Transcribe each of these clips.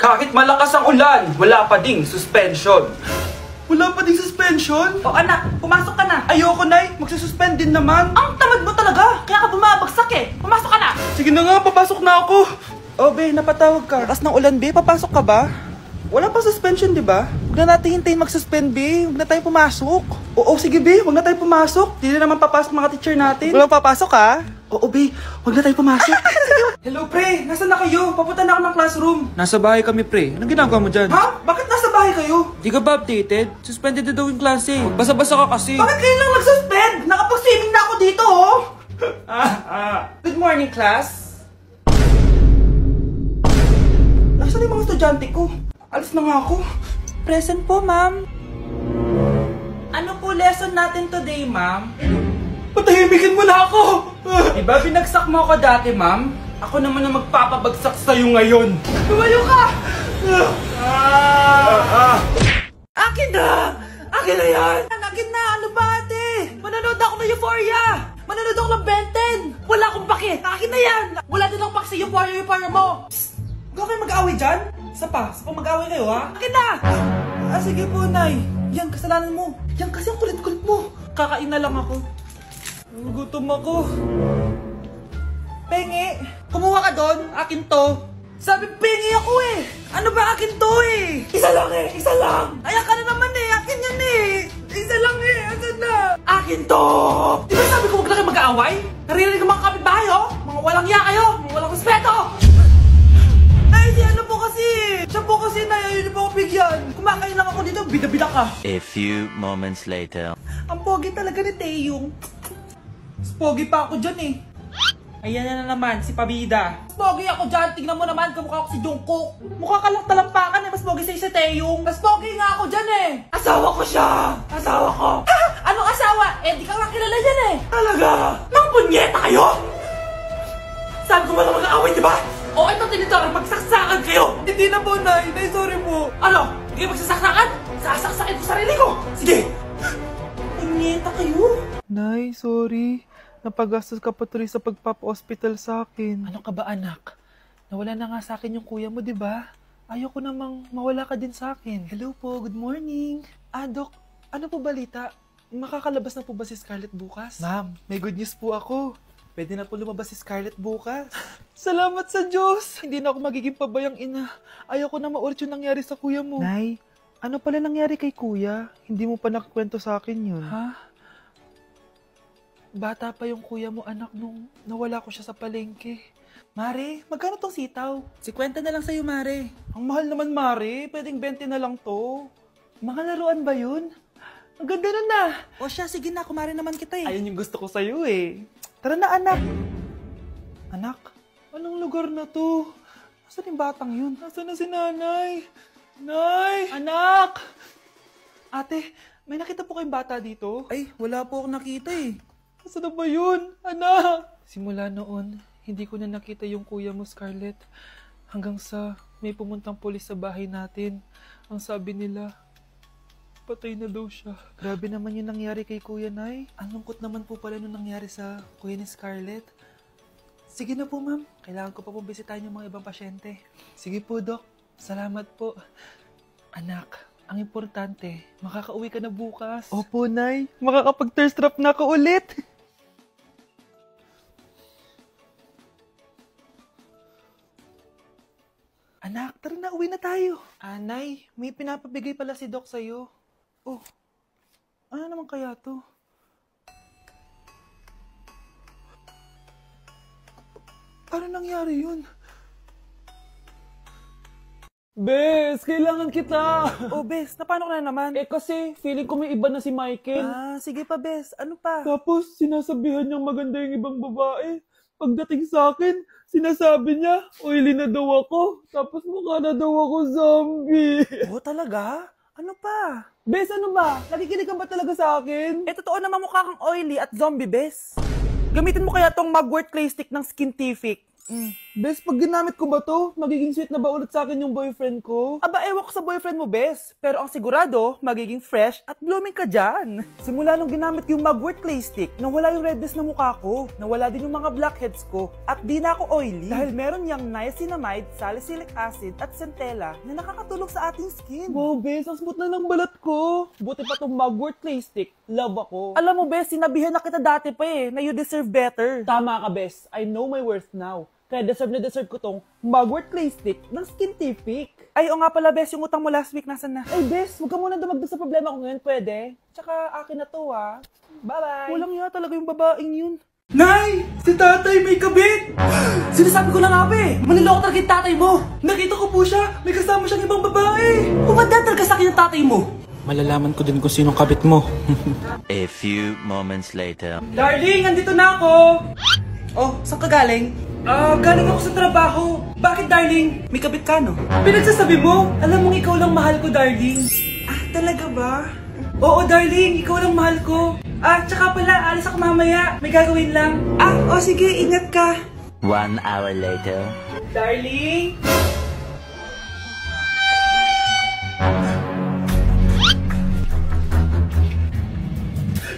Kahit malakas ang ulan, wala pa ding suspension. Wala pa ding suspension? O anak, pumasok ka na. Ayoko, Nay. Magsususpend din naman. Ang tamad mo talaga. Kaya ka bumabagsak eh. Pumasok ka na. Sige na nga, papasok na ako. Oh, be, napatawag ka. Lakas ng ulan, be. Papasok ka ba? Wala pa suspension, di ba? Huwag na natin hintayin mag-suspend, be. Huwag na tayo pumasok. Oo, sige, be. Huwag na tayo pumasok. Hindi na naman papasok mga teacher natin. Walang papasok, ha? Oo, be. Huwag na tayo pumasok. Hello, pre. Nasaan na kayo? Papunta na ako ng classroom. Nasa bahay kami, pre. Anong ginagawa mo dyan? Ha? Bakit nasa bahay kayo? Di ka ba updated? Suspended na daw yung klase. Basa-basa ka kasi. Bakit kayo lang nag-suspend? Nakapag-swimming na ako dito, oh. Good morning, class. Nasaan yung mga estudyante ko? Alis na nga ako. Present po, ma'am. Ano po lesson natin today, ma'am? Patahimikin mo na ako! Diba binagsak mo ako dati, ma'am? Ako naman ang magpapabagsak sa'yo ngayon. Tumayo ka! Akin na! Akin na yan! Akin na! Ano ba, ate? Manonood ako ng Euphoria! Manonood ako ng Ben 10! Wala akong pake! Akin na yan! Wala din akong pake sa Euphoria mo! Psst! Huwag kayo mag-away dyan? Isa pa mag-away kayo, ha? Akin na! Sige po, Nay. Yan, kasalanan mo. Yan kasi ang kulit-kulit mo. Kakain na lang ako. Gutom ako. Pengi, kumuha ka doon. Akin to. Sabi, pengi ako eh. Ano ba akin to eh? Isa lang eh, isa lang. Ayan ka na naman eh, akin yan eh. Isa lang eh, asan na? Akin to. Di ba sabi ko huwag na kayo mag-aaway? Narinig ang mga kapitbahay oh. Mga walang iya kayo, mga walang respeto. Ay, si ano po kasi. Siya po kasi na yun po ako bigyan. Kumakain lang ako dito, bida-bida ka. A few moments later. Ang pogi talaga ni Taeyong. Pogi pa ako dyan eh. Ayan na naman, si Pabida. Pogi ako dyan, tingnan mo naman, kamukha ako si Jungkook. Mukha ka lang talampakan eh, mas pogi sa'yo si Taeyong. Mas pogi nga ako dyan eh. Asawa ko siya. Asawa ko. Ha? Anong asawa? Eh, di ka lang kilala yan eh. Talaga? Mga punyeta kayo? Saan ko ba na mag-aaway, di ba? O ito tinitara, magsaksakan kayo. Hindi na po, Nay. Nay, sorry po. Ano? Hindi kayo magsasaksakan? Sasaksakin ko sarili ko. Sige. Punyeta kayo. Nay, sorry. Napagastos ka pa tuloy sa pagpapa-hospital sa akin. Ano ka ba, anak? Nawala na nga sa akin yung kuya mo, di ba? Ayoko namang mawala ka din sa akin. Hello po, good morning. Dok, ano po balita? Makakalabas na po ba si Scarlett bukas? Ma'am, may good news po ako. Pwede na po lumabas si Scarlett bukas. Salamat sa Diyos! Hindi na ako magiging pabayang ina. Ayoko na maulit yung nangyari sa kuya mo. Nay, ano pala nangyari kay kuya? Hindi mo pa nakakwento sa akin yun. Ha? Bata pa yung kuya mo, anak, nung nawala ko siya sa palengke. Mare, magkano tong sitaw? 50 na lang sa'yo, Mare. Ang mahal naman, Mare. Pwedeng 20 na lang to. Mga laruan ba yun? Ang ganda nun na. O siya, sige na, kumare naman kita eh. Ayun yung gusto ko sa'yo eh. Tara na, anak. Anak, anong lugar na to? Nasaan yung batang yun? Nasaan na si nanay? Nay! Anak! Ate, may nakita po kayong bata dito? Ay, wala po akong nakita eh. Nasaan na ba yun? Anak! Simula noon, hindi ko na nakita yung kuya mo, Scarlett. Hanggang sa may pumuntang pulis sa bahay natin. Ang sabi nila, patay na daw siya. Grabe naman yung nangyari kay Kuya, Nay. Ang lungkot naman po pala nung nangyari sa kuya ni Scarlett. Sige na po, ma'am. Kailangan ko pa pong bisitahin yung mga ibang pasyente. Sige po, Dok. Salamat po. Anak, ang importante, makakauwi ka na bukas. Opo, Nay. Makakapag-thirst trap na ako ulit. Anak, tara na, uwi na tayo. Nay, may pinapabigay pala si Doc sa'yo. Oh, ano naman kaya to? Paano nangyari yun? Bes, kailangan kita! Oh, Bes, paano ka na naman? Eh kasi, feeling ko may iba na si Michael. Sige pa, Bes. Ano pa? Tapos, sinasabihan niyang maganda yung ibang babae. Pagdating sa akin, sinasabi niya, oily na daw ako. Tapos mukha na daw ako zombie. Oh, talaga? Ano pa? Bes, ano ba? Nakikinig ka ba talaga sa akin? Eh, totoo naman mukha kang oily at zombie, Bes. Gamitin mo kaya tong Mugwort Clay Stick ng Skintific. Bes, pag ginamit ko ba to, magiging sweet na ba ulit sa akin yung boyfriend ko? Aba, ewan ko sa boyfriend mo, Bes. Pero ang sigurado, magiging fresh at blooming ka dyan. Simula nung ginamit ko yung Mugwort Clay Stick, nawala yung redness na mukha ko. Nawala din yung mga blackheads ko. At di na ako oily. Dahil meron niyang niacinamide, salicylic acid, at centella na nakakatulong sa ating skin. Wow, Bes, ang smooth na ng balat ko. Buti pa tong Mugwort Clay Stick. Love ako. Alam mo, Bes, sinabihan na kita dati pa na you deserve better. Tama ka, Bes. I know my worth now. Kaya deserve na deserve ko tong Mugwort Clay Stick ng Skintific. Ay, o nga pala, Bes, yung utang mo last week, nasan na? Ay, Bes, huwag ka muna dumagdag sa problema ko ngayon, pwede? Tsaka, akin na to, ha? Bye-bye! Walang nga talaga yung babaeng yun. Nay! Si tatay may kabit! Sinasabi ko na nga ba maniloko talaga yung tatay mo! Nakita ko po siya! May kasama siyang ibang babae! Kumanda talaga sa akin yung tatay mo! Malalaman ko din kung sinong kabit mo. A few moments later. Darling, andito na ako! Oh, saan ka galing? Galing ako sa trabaho. Bakit, darling? May kabit ka, no? Pinagsasabi mo? Alam mong ikaw lang mahal ko, darling. Ah, talaga ba? Oo, darling. Ikaw lang mahal ko. Tsaka pala, alis ako mamaya. May gagawin lang. Sige. Ingat ka. 1 hour later. Darling?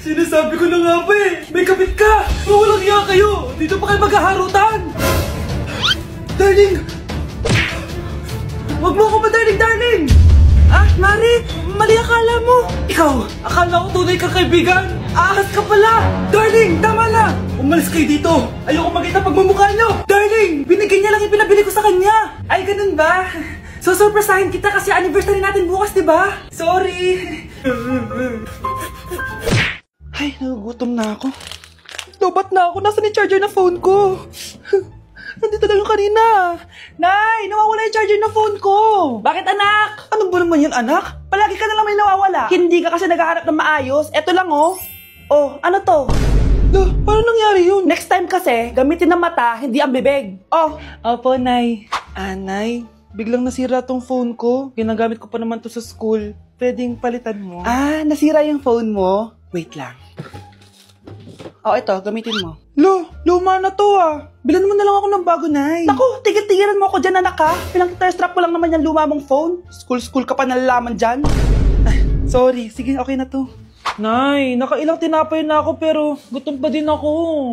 Sinasabi ko na nga ba may kabit ka! Walang iya kayo! Dito pa kayo maghaharutan! Darling! Huwag mo ako ba, darling! Mari! Mali akala mo! Ikaw! Akala ko tunay kang kaibigan! Ahas ka pala! Darling! Tama na! Umalis kayo dito! Ayoko makita pagmumukha nyo! Darling! Binigyan niya lang yung pinabili ko sa kanya! Ay, ganun ba? So, surpresahin kita kasi anniversary natin bukas, diba? Sorry! Ay, nagugutom na ako. Lobat na ako. Nasaan yung charger na phone ko? Nandito lang yung kanina. Nay! Nawawala yung charger ng phone ko! Bakit, anak? Ano ba naman yan, anak? Palagi ka na lang may nawawala. Hindi ka kasi naghahanap ng maayos. Eto lang, oh. Oh, ano to? Paano nangyari yun? Next time kasi, gamitin ng mata, hindi ang bibig. Oh. Opo, Nay. Nay, biglang nasira tong phone ko. Ginagamit ko pa naman to sa school. Pwedeng palitan mo? Nasira yung phone mo? Wait lang. Oh, ito, gamitin mo. Luma na to Bilan mo na lang ako ng bago, Nay. Naku, tigil-tigilan mo ako dyan, anak ha. Pinang-strap ko lang naman yung luma mong phone. School ka pa nalalaman dyan. Sorry, sige, okay na to. Nay, nakailang tinapay na ako pero gutom pa din ako.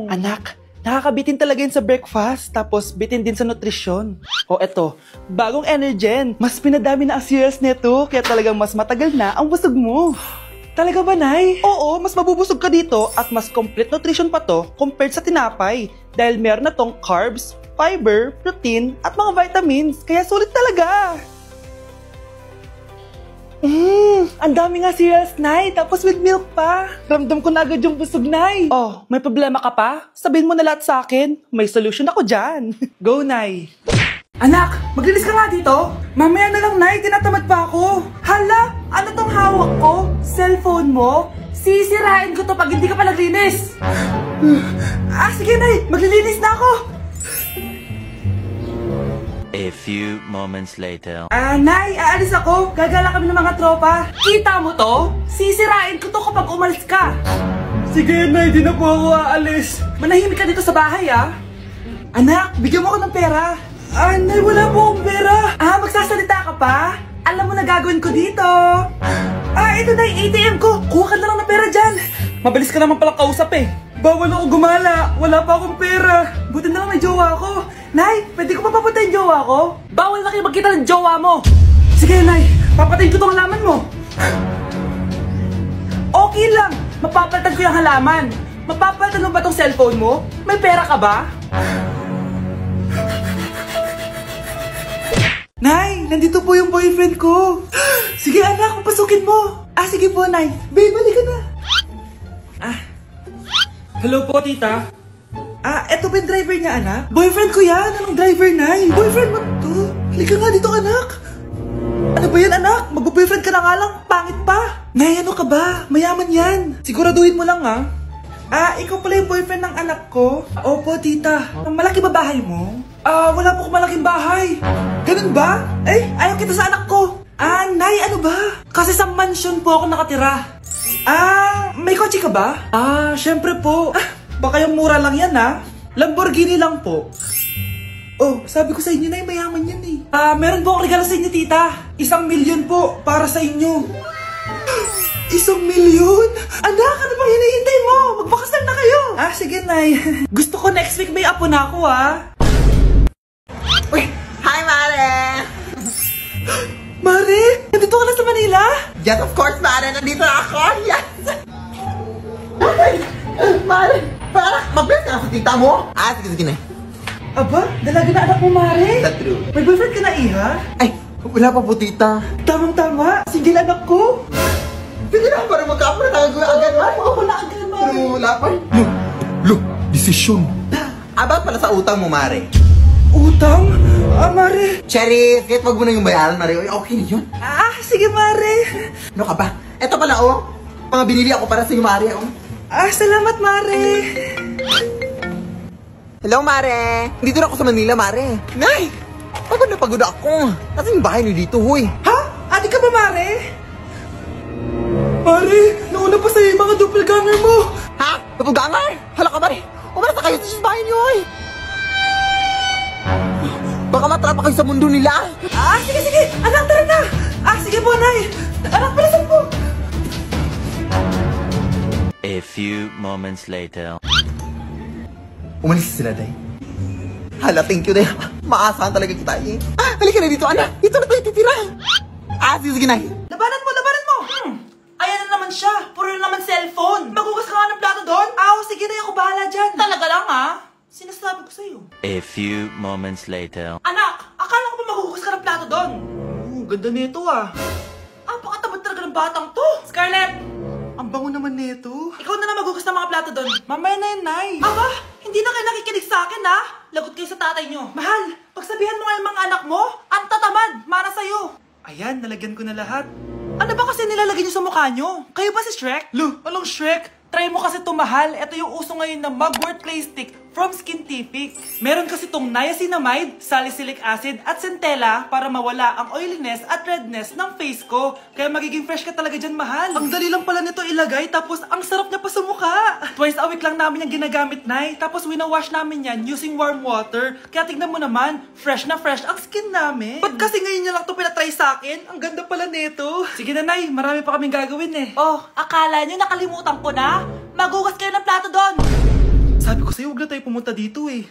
Anak, nakakabitin talaga yun sa breakfast, tapos bitin din sa nutrisyon. O eto, bagong Energen. Mas pinadami na ang cereals neto, kaya talagang mas matagal na ang busog mo. Talaga ba, Nay? Oo, mas mabubusog ka dito at mas complete nutrition pa to compared sa tinapay. Dahil meron na tong carbs, fiber, protein, at mga vitamins. Kaya sulit talaga. Ang dami nga cereals, Nay. Tapos with milk pa. Ramdam ko na agad yung busog, Nay. Oh, may problema ka pa? Sabihin mo na lahat sa akin. May solution ako dyan. Go, Nay. Anak, maglinis ka nga dito. Mamaya na lang, Nay. Tinatamad pa ako. Hala, ano tong hawak ko? Cellphone mo? Sisirain ko to pag hindi ka pa naglinis. Sige, Nay. Maglilinis na ako. A few moments later. Nay, aalis ako. Gagala kami ng mga tropa. Kita mo to? Sisirain ko to kapag umalis ka. Sige, Nay. Di na po ako aalis. Manahimik ka dito sa bahay, Anak, bigyan mo ko ng pera. Nay, wala po akong pera. Magsasalita ka pa? Alam mo na gagawin ko dito. Ito na yung ATM ko. Kuha ka na lang ng pera dyan. Mabilis ka naman palang kausap Bawal ako gumala. Wala pa akong pera. Buti na lang may jowa ko. Nay, pwede ko papapunta yung jowa ko? Bawal na kayo magkita ng jowa mo. Sige, Nay. Papatayin ko tong halaman mo. Okay lang. Mapapalitan ko yung halaman. Mapapalitan mo ba tong cellphone mo? May pera ka ba? Nay, nandito po yung boyfriend ko. Sige, anak, papasukin mo. Sige po, Nay. Babe, balik ka na. Hello po, tita. Eto ba yung driver niya, anak? Boyfriend ko yan. Anong driver, Nay? Boyfriend mo to? Halika nga dito, anak. Ano ba yan, anak? Mag-boyfriend ka na nga lang. Pangit pa. Nay, ano ka ba? Mayaman yan. Siguraduhin mo lang, ikaw pala yung boyfriend ng anak ko? Opo, tita. Malaki ba bahay mo? Wala po akong malaking bahay. Ganun ba? Ayaw kita sa anak ko. Nay, ano ba? Kasi sa mansion po ako nakatira. May kotse ka ba? Syempre po. Baka yung mura lang yan, Lamborghini lang po. Oh, sabi ko sa inyo na mayaman yan eh. Meron po akong regalo sa inyo, tita. 1,000,000 po para sa inyo. 1,000,000? Anak, ano bang hinihintay mo? Magpakasal na kayo. Sige, Nay. Gusto ko next week may apo na ako, Uy! Hi, Mare! Mare, nandito ka na sa Manila? Yes, of course, Mare! Nandito na ako! Yes! Mare! Para, mabilis ka na sa tita mo? Sige na. Aba, dalaga na anak mo, Mare. That's true. May boyfriend ka na, Iha? Ay, wala pa po, tita. Tamang-tama, single anak ko. Sige na, para magkapura tayo agad, Mare. Ako na agad, Mare. Pero wala pa. Look, desisyon. About pala sa utang mo, Mare. Utang? Mare. Cherry, kahit wag mo na yung bayaran, Mare. Okay na yun. Sige, Mare. Ano ka ba? Eto pala, mga binili ako para sa iyo, Mare, Salamat, Mare. Hello, Mare. Dito na ako sa Manila, Mare. Nay! Pagod na pagod ako. Kasi yung bahay niyo dito, huy. Ha? Ate ka ba, Mare? Mare, nauna pa sa'yo yung mga doppelganger mo. Ha? Napugangar? Hala ka, Mare. Umalas na kayo sa bahay niyo, huy. Baka matrapa kayo sa mundo nila. Sige. Anak, tara na. Sige po, Nay. Anak, palasan po. A few moments later. Umalis sila, Day. Hala, thank you, Day. Maasahan talaga kita, eh. Halika na dito, anak. Dito na tayo titira. Sige, Nay. Labanan mo! Ayan na naman siya. Puro na naman cellphone. Magugas ka nga ng plato doon? Sige na, ako bahala dyan. Talaga lang, Sinasabi ko sa'yo. A few moments later. Anak, akala ko ba magugas ka ng plato doon? Ganda nito, Pakatamad talaga ng batang to. Scarlett! Ang bango naman nito. Ikaw na magugas ng mga plato doon. Mamaya na yun, Nay. Hindi na kayo nakikinig sa akin, Lagot kayo sa tatay nyo. Mahal, pagsabihan mo nga yung mga anak mo, ang tatamad, mana sa'yo. Ayan, nalagyan ko na lahat. Ano ba kasi nilalagay nyo sa mukha nyo? Kayo ba si Shrek? Anong Shrek? Try mo kasi to, mahal. Ito yung uso ngayon na mugwort clay stick from Skintific. Meron kasi tong niacinamide, salicylic acid, at centella para mawala ang oiliness at redness ng face ko. Kaya magiging fresh ka talaga dyan, mahal. Ang dali lang pala nito ilagay, tapos ang sarap niya pa sa mukha. Twice a week lang namin yung ginagamit, Nay. Tapos winawash namin yan using warm water. Kaya tignan mo naman, fresh na fresh ang skin namin. Ba't kasi ngayon niya lang to pinatry sa akin? Ang ganda pala nito. Sige na, Nay. Marami pa kaming gagawin eh. Akala niyo nakalimutan ko na? Magugas kayo ng plato doon! Sabi ko sa'yo, huwag na tayo pumunta dito eh.